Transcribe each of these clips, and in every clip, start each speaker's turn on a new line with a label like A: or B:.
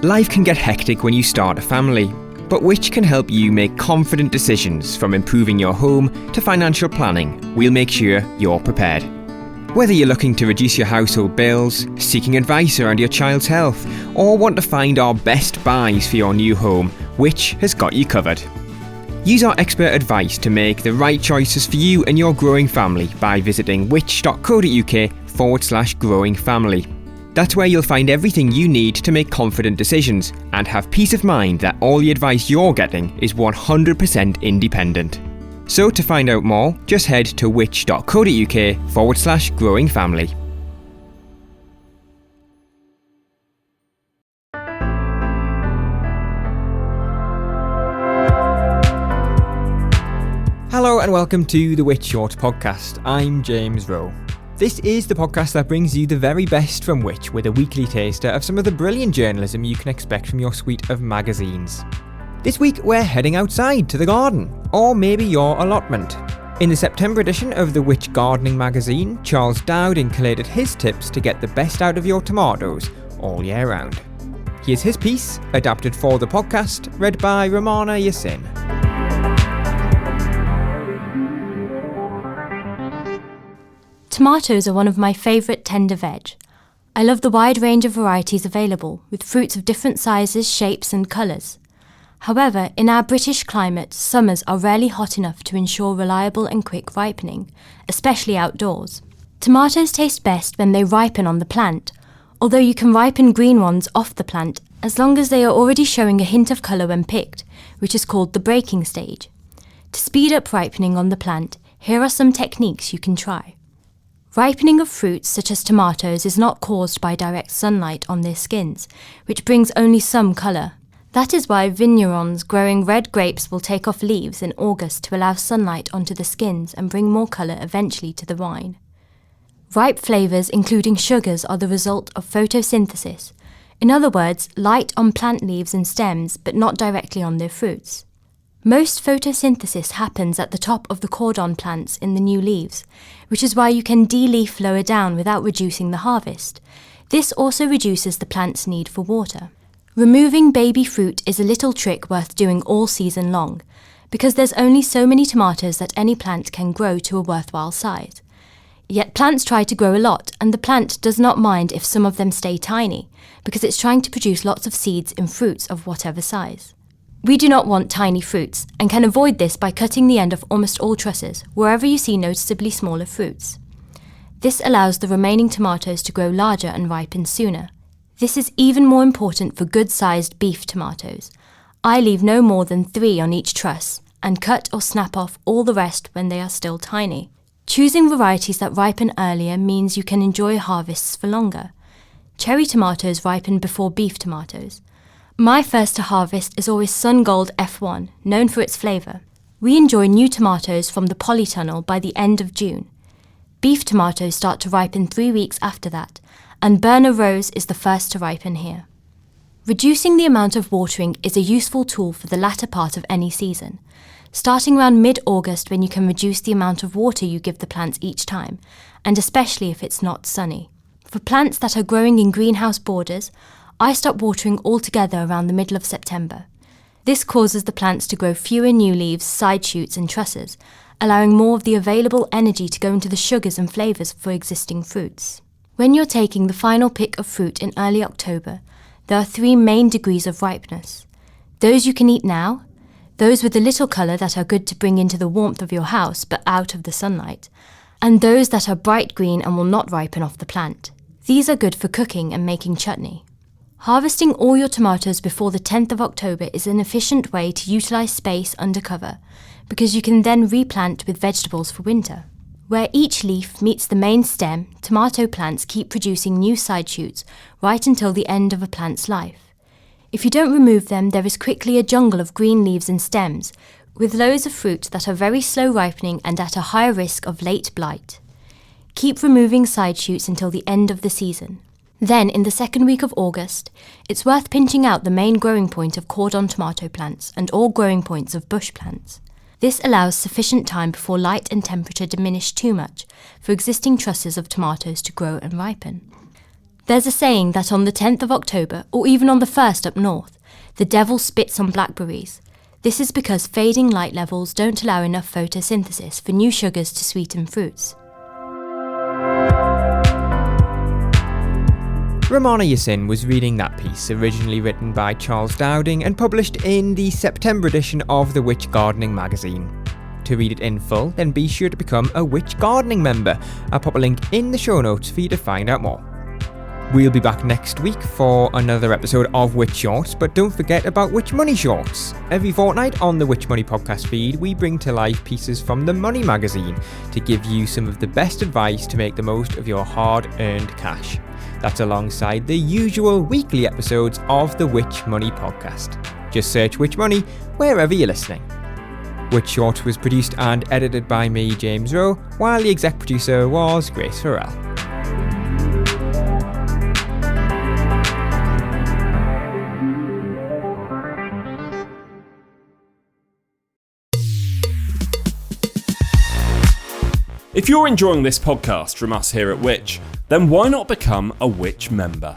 A: Life can get hectic when you start a family, but which can help you make confident decisions from improving your home to financial planning. We'll make sure you're prepared. Whether you're looking to reduce your household bills, seeking advice around your child's health, or want to find our best buys for your new home, Which has got you covered. Use our expert advice to make the right choices for you and your growing family by visiting which.co.uk/growing family. That's where you'll find everything you need to make confident decisions and have peace of mind that all the advice you're getting is 100% independent. So to find out more, just head to which.co.uk/growing family. Hello and welcome to the Which Short podcast. I'm James Rowe. This is the podcast that brings you the very best from Which, with a weekly taster of some of the brilliant journalism you can expect from your suite of magazines. This week we're heading outside to the garden, or maybe your allotment. In the September edition of the Which Gardening magazine, Charles Dowding collated his tips to get the best out of your tomatoes all year round. Here's his piece, adapted for the podcast, read by Romana Yassin.
B: Tomatoes are one of my favourite tender veg. I love the wide range of varieties available, with fruits of different sizes, shapes and colours. However, in our British climate, summers are rarely hot enough to ensure reliable and quick ripening, especially outdoors. Tomatoes taste best when they ripen on the plant, although you can ripen green ones off the plant as long as they are already showing a hint of colour when picked, which is called the breaking stage. To speed up ripening on the plant, here are some techniques you can try. Ripening of fruits such as tomatoes is not caused by direct sunlight on their skins, which brings only some colour. That is why vignerons growing red grapes will take off leaves in August to allow sunlight onto the skins and bring more colour eventually to the wine. Ripe flavours, including sugars, are the result of photosynthesis. In other words, light on plant leaves and stems, but not directly on their fruits. Most photosynthesis happens at the top of the cordon plants in the new leaves, which is why you can de-leaf lower down without reducing the harvest. This also reduces the plant's need for water. Removing baby fruit is a little trick worth doing all season long, because there's only so many tomatoes that any plant can grow to a worthwhile size. Yet plants try to grow a lot, and the plant does not mind if some of them stay tiny, because it's trying to produce lots of seeds in fruits of whatever size. We do not want tiny fruits, and can avoid this by cutting the end of almost all trusses, wherever you see noticeably smaller fruits. This allows the remaining tomatoes to grow larger and ripen sooner. This is even more important for good-sized beef tomatoes. I leave no more than 3 on each truss, and cut or snap off all the rest when they are still tiny. Choosing varieties that ripen earlier means you can enjoy harvests for longer. Cherry tomatoes ripen before beef tomatoes. My first to harvest is always Sun Gold F1, known for its flavour. We enjoy new tomatoes from the polytunnel by the end of June. Beef tomatoes start to ripen 3 weeks after that, and Berner Rose is the first to ripen here. Reducing the amount of watering is a useful tool for the latter part of any season, starting around mid-August when you can reduce the amount of water you give the plants each time, and especially if it's not sunny. For plants that are growing in greenhouse borders, I stop watering altogether around the middle of September. This causes the plants to grow fewer new leaves, side shoots and trusses, allowing more of the available energy to go into the sugars and flavours for existing fruits. When you're taking the final pick of fruit in early October, there are 3 main degrees of ripeness. Those you can eat now, those with a little colour that are good to bring into the warmth of your house but out of the sunlight, and those that are bright green and will not ripen off the plant. These are good for cooking and making chutney. Harvesting all your tomatoes before the 10th of October is an efficient way to utilise space under cover, because you can then replant with vegetables for winter. Where each leaf meets the main stem, tomato plants keep producing new side shoots right until the end of a plant's life. If you don't remove them, there is quickly a jungle of green leaves and stems, with loads of fruit that are very slow ripening and at a higher risk of late blight. Keep removing side shoots until the end of the season. Then, in the second week of August, it's worth pinching out the main growing point of cordon tomato plants and all growing points of bush plants. This allows sufficient time before light and temperature diminish too much for existing trusses of tomatoes to grow and ripen. There's a saying that on the 10th of October, or even on the 1st up north, the devil spits on blackberries. This is because fading light levels don't allow enough photosynthesis for new sugars to sweeten fruits.
A: Ramona Yassin was reading that piece, originally written by Charles Dowding and published in the September edition of the Witch Gardening magazine. To read it in full, then be sure to become a Witch Gardening member. I'll pop a link in the show notes for you to find out more. We'll be back next week for another episode of Witch Shorts, but don't forget about Witch Money Shorts. Every fortnight on the Witch Money podcast feed, we bring to life pieces from the Money magazine to give you some of the best advice to make the most of your hard-earned cash. That's alongside the usual weekly episodes of the Witch Money podcast. Just search Witch Money wherever you're listening. Witch Shorts was produced and edited by me, James Rowe, while the exec producer was Grace Farrell.
C: If you're enjoying this podcast from us here at Witch, then why not become a Witch member?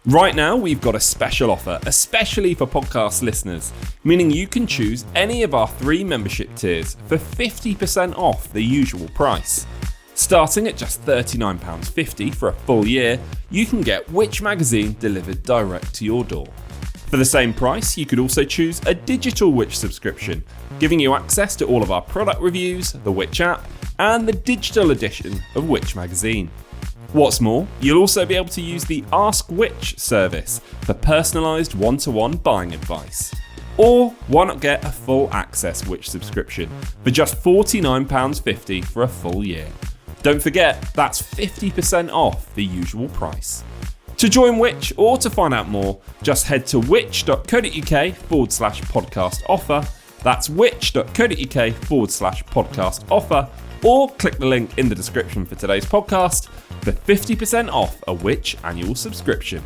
C: Right now, we've got a special offer, especially for podcast listeners, meaning you can choose any of our 3 membership tiers for 50% off the usual price. Starting at just £39.50 for a full year, you can get Witch Magazine delivered direct to your door. For the same price, you could also choose a digital Witch subscription, giving you access to all of our product reviews, the Witch app, and the digital edition of Witch Magazine. What's more, you'll also be able to use the Ask Witch service for personalised one-to-one buying advice. Or why not get a full access Witch subscription for just £49.50 for a full year? Don't forget, that's 50% off the usual price. To join Witch or to find out more, just head to witch.co.uk/podcast offer. That's witch.co.uk/podcast offer. Or click the link in the description for today's podcast for 50% off a Witch annual subscription.